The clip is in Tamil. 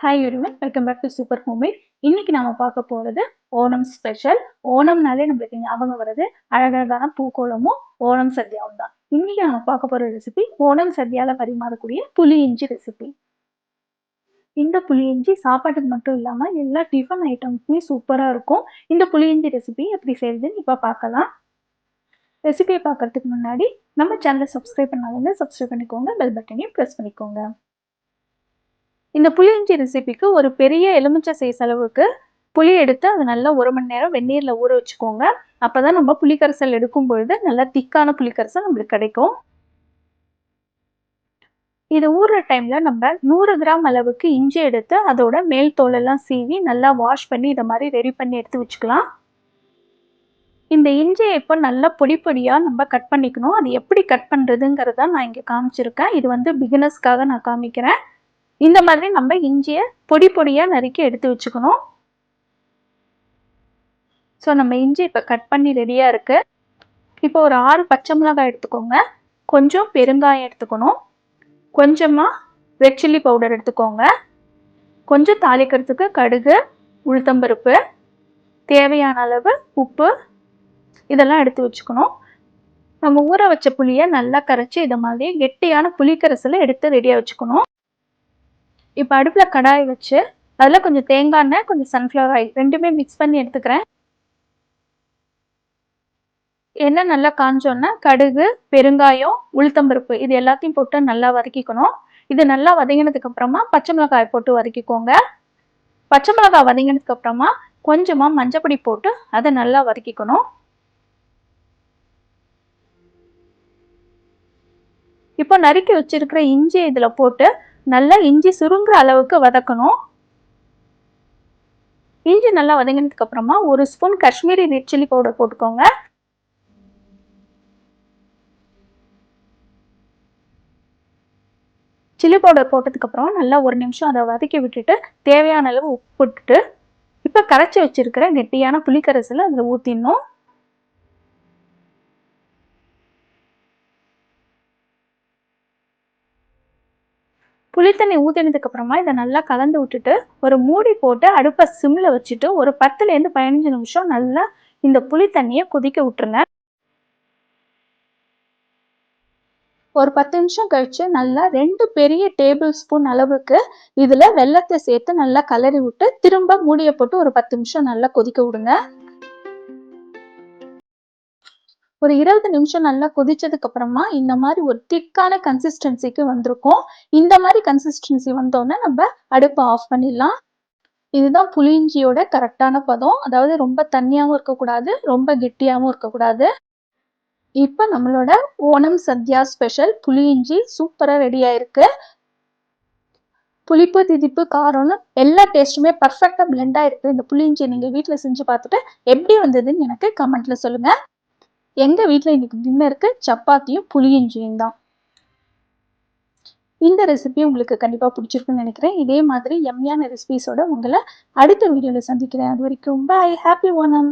Hi everyone, welcome back to super homemade. இன்னைக்கு நாம பார்க்க போறது ஓணம் ஸ்பெஷல். ஓணம்னாலே நம்மளுக்கு ஞாபகம் வருது அழகழகான பூக்கோளமும் ஓணம் சத்யாவும் தான். இன்னைக்கு நம்ம பார்க்க போற ரெசிபி ஓணம் சத்யால பரிமாறக்கூடிய புளி இஞ்சி ரெசிபி. இந்த புளி இஞ்சி சாப்பாட்டுக்கு மட்டும் இல்லாம எல்லா டிஃபன் ஐட்டம்ஸுமே சூப்பரா இருக்கும். இந்த புளி இஞ்சி ரெசிபி எப்படி செய்யுதுன்னு இப்ப பார்க்கலாம். ரெசிபியை பார்க்கறதுக்கு முன்னாடி நம்ம சேனலை சப்ஸ்கிரைப் பண்ணாதவங்க சப்ஸ்கிரைப் பண்ணிக்கோங்க, பெல் பட்டனையும் ப்ரெஸ் பண்ணிக்கோங்க. இந்த புளியிஞ்சி ரெசிபிக்கு ஒரு பெரிய எலுமிச்சை சைஸ் அளவுக்கு புளி எடுத்து அது நல்லா 1 மணி நேரம் வெந்நீர்ல ஊற வச்சுக்கோங்க. அப்பதான் நம்ம புளிக்கரைசல் எடுக்கும் பொழுது நல்லா திக்கான புளிக்கரைசல் நம்மளுக்கு கிடைக்கும். இது ஊறுற டைம்ல நம்ம 100 கிராம் அளவுக்கு இஞ்சி எடுத்து அதோட மேல் தோலெல்லாம் சீவி நல்லா வாஷ் பண்ணி இதை மாதிரி ரெடி பண்ணி எடுத்து வச்சுக்கலாம். இந்த இஞ்சியை இப்போ நல்லா பொடி பொடியா நம்ம கட் பண்ணிக்கணும். அது எப்படி கட் பண்றதுங்கிறத நான் இங்க காமிச்சிருக்கேன். இது வந்து பிகினர்ஸ்க்காக நான் காமிக்கிறேன். இந்த மாதிரி நம்ம இஞ்சியை பொடி பொடியா நறுக்கி எடுத்து வச்சுக்கணும். ஸோ நம்ம இஞ்சி இப்போ கட் பண்ணி ரெடியா இருக்கு. இப்போ ஒரு 6 பச்சை மிளகாய் எடுத்துக்கோங்க, கொஞ்சம் பெருங்காயம் எடுத்துக்கணும், கொஞ்சமா ரெட் சில்லி பவுடர் எடுத்துக்கோங்க, கொஞ்சம் தாளிக்கிறதுக்கு கடுகு, உளுத்தம்பருப்பு, தேவையான அளவு உப்பு, இதெல்லாம் எடுத்து வச்சுக்கணும். நம்ம ஊற வச்ச புளியை நல்லா கரைச்சி இதை மாதிரி கெட்டியான புளிக்கரைசலை எடுத்து ரெடியா வச்சுக்கணும். இப்போ அடுப்புல கடாய் வச்சு அதில் கொஞ்சம் தேங்காய் எண்ணெய், கொஞ்சம் சன்ஃப்ளவர் ஆயில் ரெண்டுமே மிக்ஸ் பண்ணி எடுத்துக்கிறேன். எண்ணெய் நல்லா காஞ்சோன்னா கடுகு, பெருங்காயம், உளுத்தம்பருப்பு இது எல்லாத்தையும் போட்டு நல்லா வதக்கிக்கணும். இது நல்லா வதங்கினதுக்கு அப்புறமா பச்சை மிளகாய் போட்டு வதக்கிக்கோங்க. பச்சை மிளகாய் வதங்கினதுக்கு அப்புறமா கொஞ்சமா மஞ்சப்பொடி போட்டு அதை நல்லா வதக்கிக்கணும். இப்போ நறுக்கி வச்சிருக்கிற இஞ்சி இதுல போட்டு நல்லா இஞ்சி சுருங்குற அளவுக்கு வதக்கணும். இஞ்சி நல்லா வதங்கினதுக்கு அப்புறமா 1 spoon Kashmiri red chilli powder போட்டுக்கோங்க. சில்லி பவுடர் போட்டதுக்கு அப்புறம் நல்லா 1 நிமிஷம் அதை வதக்கி விட்டுட்டு தேவையான அளவு உப்பு போட்டுட்டு இப்போ கரைச்சி வச்சிருக்கிற கெட்டியான புளிக்கரைசலை அதில் ஊற்றிடணும். புளித்தண்ணி ஊற்றினதுக்கு அப்புறமா இதை நல்லா கலந்து விட்டுட்டு ஒரு மூடி போட்டு அடுப்பை சிம்ல வச்சுட்டு ஒரு 10லேருந்து 15 நிமிஷம் நல்லா இந்த புளித்தண்ணியை கொதிக்க விட்டுருங்க. ஒரு 10 நிமிஷம் கழிச்சு நல்லா 2 பெரிய டேபிள் ஸ்பூன் அளவுக்கு இதுல வெல்லத்தை சேர்த்து நல்லா கலரி விட்டு திரும்ப மூடியை போட்டு ஒரு 10 நிமிஷம் நல்லா கொதிக்க விடுங்க. ஒரு 20 நிமிஷம் நல்லா கொதிச்சதுக்கு அப்புறமா இந்த மாதிரி ஒரு திக்கான கன்சிஸ்டன்சிக்கு வந்திருக்கும். இந்த மாதிரி கன்சிஸ்டன்சி வந்தோடனே நம்ம அடுப்பை ஆஃப் பண்ணிடலாம். இதுதான் புளியிஞ்சியோட கரெக்டான பதம். அதாவது ரொம்ப தண்ணியாவும் இருக்கக்கூடாது, ரொம்ப கெட்டியாவும் இருக்கக்கூடாது. இப்ப நம்மளோட ஓணம் சத்யா ஸ்பெஷல் புளியிஞ்சி சூப்பரா ரெடி ஆயிருக்கு. புளிப்பு, திதிப்பு, காரம்னு எல்லா டேஸ்ட்டுமே பர்ஃபெக்டா பிளெண்ட் ஆயிருக்கு. இந்த புளியிஞ்சி நீங்க வீட்டுல செஞ்சு பார்த்துட்டு எப்படி வந்ததுன்னு எனக்கு கமெண்ட்ல சொல்லுங்க. எங்க வீட்டுல இன்னைக்கு டின்னருக்கு சப்பாத்தியும் புளியிஞ்சியும் தான். இந்த ரெசிபி உங்களுக்கு கண்டிப்பா பிடிச்சிருக்குன்னு நினைக்கிறேன். இதே மாதிரி எம்மியான ரெசிபிஸோட உங்களை அடுத்த வீடியோல சந்திக்கிறேன். அது வரைக்கும் பாய், ஹாப்பி ஓணம்.